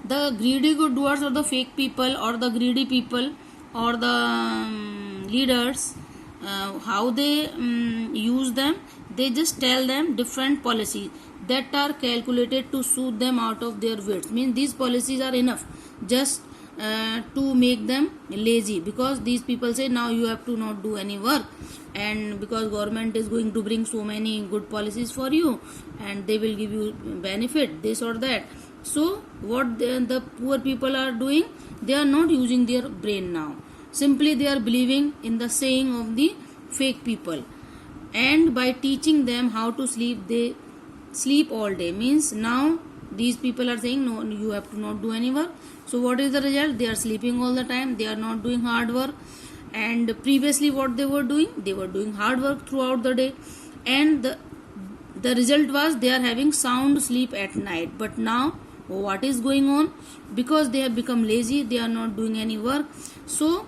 The greedy good doers or the fake people or the greedy people or the leaders, how they use them, they just tell them different policies that are calculated to suit them out of their wits. Means these policies are enough just to make them lazy, because these people say now you have to not do any work, and because government is going to bring so many good policies for you and they will give you benefit this or that. So what the poor people are doing, they are not using their brain now, simply they are believing in the saying of the fake people, and by teaching them how to sleep, they sleep all day. Means now these people are saying no, you have to not do any work. So what is the result? They are sleeping all the time, they are not doing hard work. And previously what they were doing, they were doing hard work throughout the day, and the result was they are having sound sleep at night. But now what is going on? Because they have become lazy, they are not doing any work, so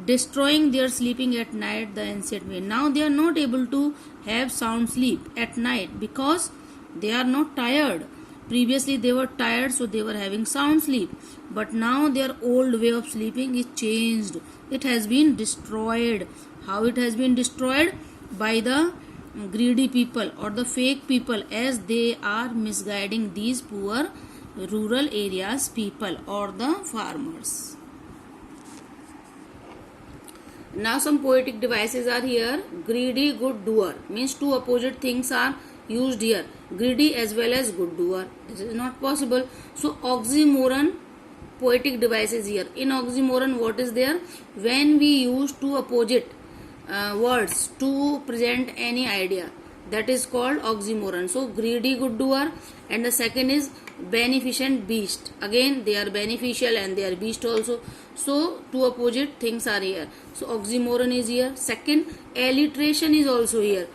destroying their sleeping at night the ancient way. Now they are not able to have sound sleep at night because they are not tired. Previously they were tired, so they were having sound sleep, but now their old way of sleeping is changed. It has been destroyed. How it has been destroyed? By the greedy people or the fake people, as they are misguiding these poor rural areas people or the farmers. Now some poetic devices are here. Greedy good doer means two opposite things are used here, greedy as well as good doer. This is not possible. So oxymoron poetic devices here. In oxymoron what is there? When we use two opposite words to present any idea, that is called oxymoron. So greedy good doer, and the second is beneficent beast. Again they are beneficial and they are beast also. So two opposite things are here. So oxymoron is here. Second, alliteration is also here.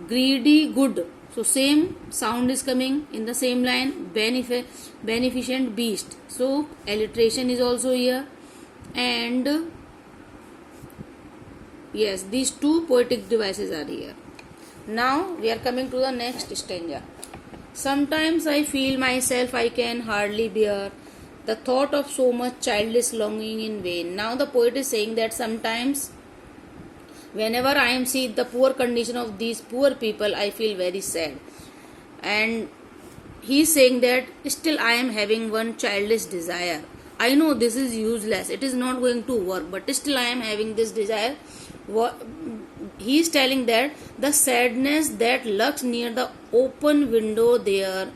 Greedy good. So same sound is coming in the same line. Beneficent beast. So alliteration is also here. And yes, these two poetic devices are here. Now we are coming to the next stanza. Sometimes I feel myself I can hardly bear the thought of so much childish longing in vain. Now the poet is saying that sometimes whenever I am see the poor condition of these poor people, I feel very sad. And he is saying that still I am having one childish desire. I know this is useless, it is not going to work, but still I am having this desire. He is telling that the sadness that lurks near the open window there.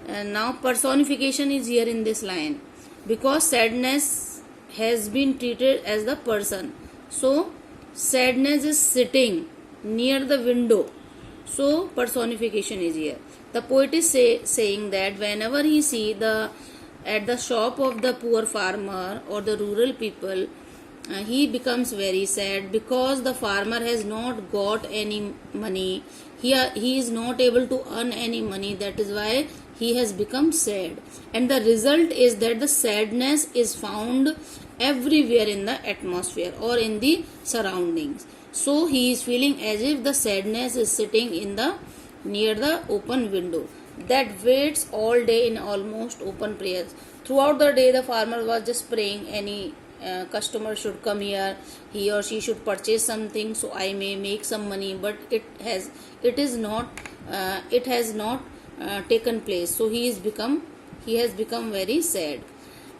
And now personification is here in this line, because sadness has been treated as the person. So sadness is sitting near the window, so personification is here. The poet is saying that whenever he see at the shop of the poor farmer or the rural people, he becomes very sad, because the farmer has not got any money. He is not able to earn any money. That is why he has become sad. And the result is that the sadness is found everywhere in the atmosphere or in the surroundings. So he is feeling as if the sadness is sitting near the open window that waits all day in almost open prayers. Throughout the day the farmer was just praying any customer should come here, he or she should purchase something, so I may make some money. But it has not taken place. So he has become very sad.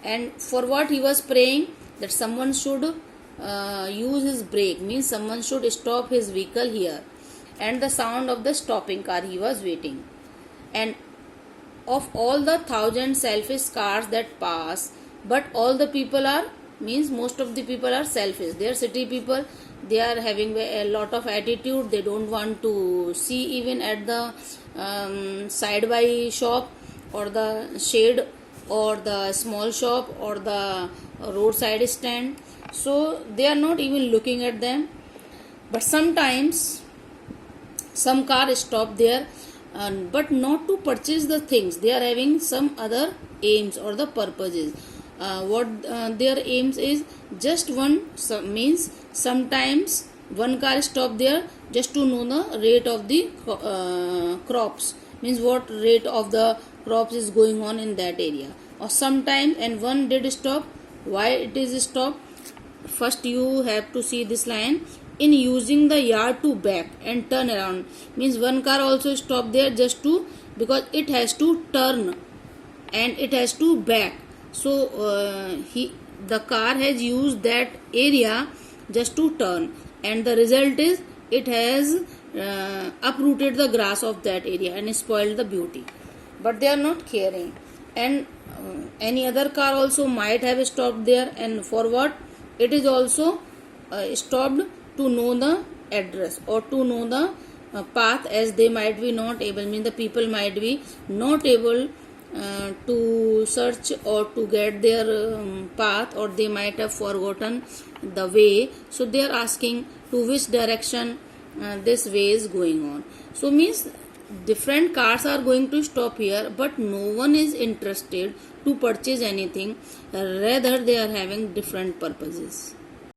And for what he was praying, that someone should use his brake, means someone should stop his vehicle here, and the sound of the stopping car he was waiting. And of all the thousand selfish cars that pass, but all the people are, means most of the people are selfish. They are city people, they are having a lot of attitude. They don't want to see even at the side by shop or the shade or the small shop or the roadside stand. So they are not even looking at them. But sometimes some car stop there, but not to purchase the things. They are having some other aims or the purposes. What their aims is just one, means sometimes one car stop there just to know the rate of the crops, means what rate of the crops is going on in that area. Or sometime and one did stop. Why it is stopped? First you have to see this line. In using the yard to back and turn around, means one car also stop there just to, because it has to turn and it has to back. So the car has used that area just to turn, and the result is it has uprooted the grass of that area and spoiled the beauty. But they are not caring. And any other car also might have stopped there, and for what? It is also stopped to know the address or to know the path, as they might be not able, mean the people might be not able to search or to get their path, or they might have forgotten the way. So they are asking to which direction this way is going on. So means different cars are going to stop here, but no one is interested to purchase anything, rather they are having different purposes.